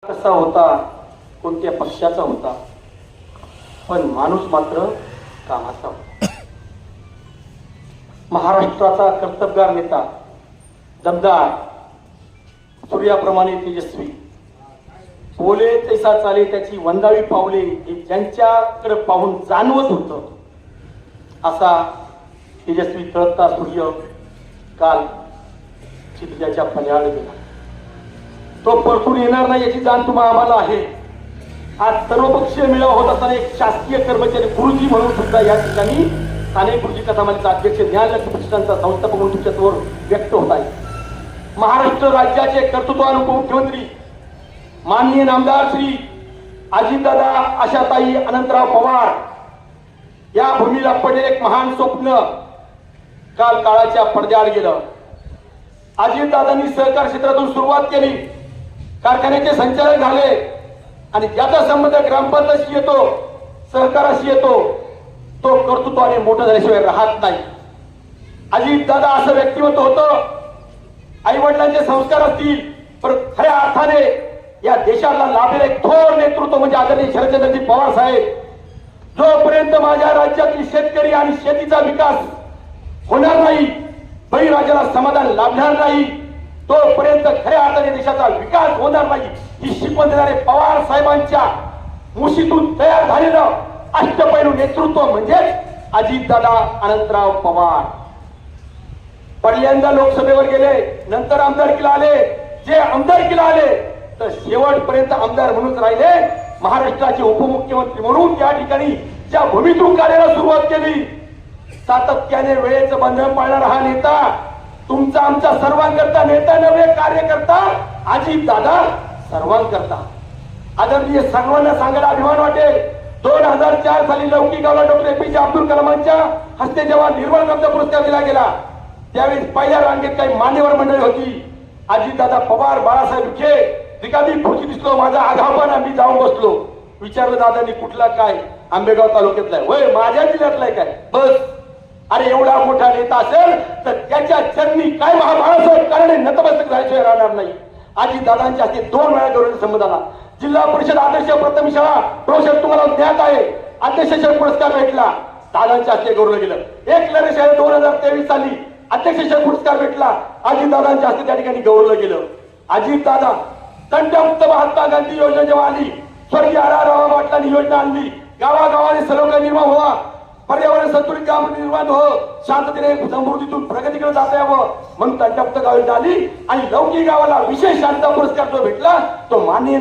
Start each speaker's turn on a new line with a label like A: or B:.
A: कसा होता, कोणत्या पक्षाचा होता, पण माणूस मात्र कामाचा होता. महाराष्ट्राचा कर्तबगार नेता, दमदार, सूर्याप्रमाणे तेजस्वी, बोले तैसा चाले त्याची वंदावी पावले हे ज्यांच्याकडे पाहून जाणवत होतं, असा तेजस्वी तळता सूर्य काल चित्त्याच्या पल्याड गेला. तो परतून येणार नाही याची जाण तुम्हाला आम्हाला आहे. आज सर्वपक्षीय मेळावा होत असताना एक शासकीय कर्मचारी गुरुजी म्हणून सुद्धा या ठिकाणी स्थानिक गुरुजी कथामालेचा अध्यक्ष ज्ञानलक्ष्मी प्रतिष्ठानचा संस्थापक म्हणून तुमच्यासमोर व्यक्त होत आहे. महाराष्ट्र राज्याचे कर्तृत्ववान उपमुख्यमंत्री माननीय नामदार श्री अजितदादा आशाताई अनंतराव पवार या भूमीला पडलेले एक महान स्वप्न काल काळाच्या पडद्याआड गेलं. अजितदादांनी सहकार क्षेत्रातून सुरुवात केली, कारखान्याचे संचालक झाले आणि ज्याचा संबंध ग्रामपंचायतीशी येतो, सहकाराशी येतो, तो कर्तृत्वाने मोठं झाल्याशिवाय राहत नाही. अजितदादा असं व्यक्तिमत्व होतं, आई वडिलांचे संस्कार असतील, पण खऱ्या अर्थाने या देशाला लाभलेले एक थोर नेतृत्व म्हणजे आदरणीय शरदचंद्रजी पवार साहेब. जोपर्यंत माझ्या राज्यातील शेतकरी आणि शेतीचा विकास होणार नाही, बळीराजाला समाधान लाभणार नाही, तोपर्यंत खऱ्या अर्थाने देशाचा विकास होणार नाही. ही शिकवण देणारे पवार साहेबांच्या मुशीतून तयार झालेलं अष्टपैलू नेतृत्व म्हणजेच अजितदादा अनंतराव पवार. पहिल्यांदा लोकसभेवर गेले, नंतर आमदारकीला आले. जे आमदारकीला आले तर शेवटपर्यंत आमदार म्हणून राहिले. महाराष्ट्राचे उपमुख्यमंत्री म्हणून या ठिकाणी ज्या भूमीतून कार्याला सुरुवात केली, सातत्याने वेळेचं बंधन पाळणारा हा नेता, तुमचा आमचा सर्वांकरता नेता नव्हे, कार्यकर्ता अजितदादा सर्वांकरता. आदरणीय सर्वांना सांगायला अभिमान वाटेल, 2004 साली लौकिक गावला डॉक्टर APJ अब्दुल कलामांच्या हस्ते जेव्हा निर्मळ कमचा पुरस्कार दिला गेला, त्यावेळी पहिल्या रांगेत काही मान्यवर मंडळी होती. अजितदादा पवार, बाळासाहेब विखे, रिकामी खुर्ची दिसलो, माझा आघावपणा, मी जाऊन बसलो. विचारलं दादांनी कुठला काय, आंबेगाव तालुक्यातला आहे. होय, माझ्या जिल्ह्यातला आहे काय? बस. अरे एवढा मोठा नेता असेल तर त्याच्या चरणी काय महाबाळासाहेब कारणे नतमस्तक झाल्याशिवाय राहणार नाही. अजितदादांच्या हस्ते 2 वेळा गौरव संबंध आला. जिल्हा परिषद आदर्श प्रथम शाळा प्रोजेक्ट तुम्हाला ज्ञात आहे, अध्यक्षशाही पुरस्कार भेटला, दादांच्या हस्ते गौरव गेलं. एक लढशाही 2023 साली अध्यक्षशाही पुरस्कार भेटला, अजितदादांच्या हस्ते त्या ठिकाणी गौरवलं गेलं. अजितदादा तंटमुक्त महात्मा गांधी योजना जेव्हा आली, स्वर्गीय R.R. पाटलांनी योजना आणली, गावागावाने सलोखा निर्माण व्हावा, पर्यावरण संतुलित गाव निर्माण हो, शांततेने समृद्धीतून प्रगतीकडे जाता यावं म्हणून तंटमुक्त गाव आली आणि लौकिक गावाला विशेष शांतता पुरस्कार जो भेटला तो माननीय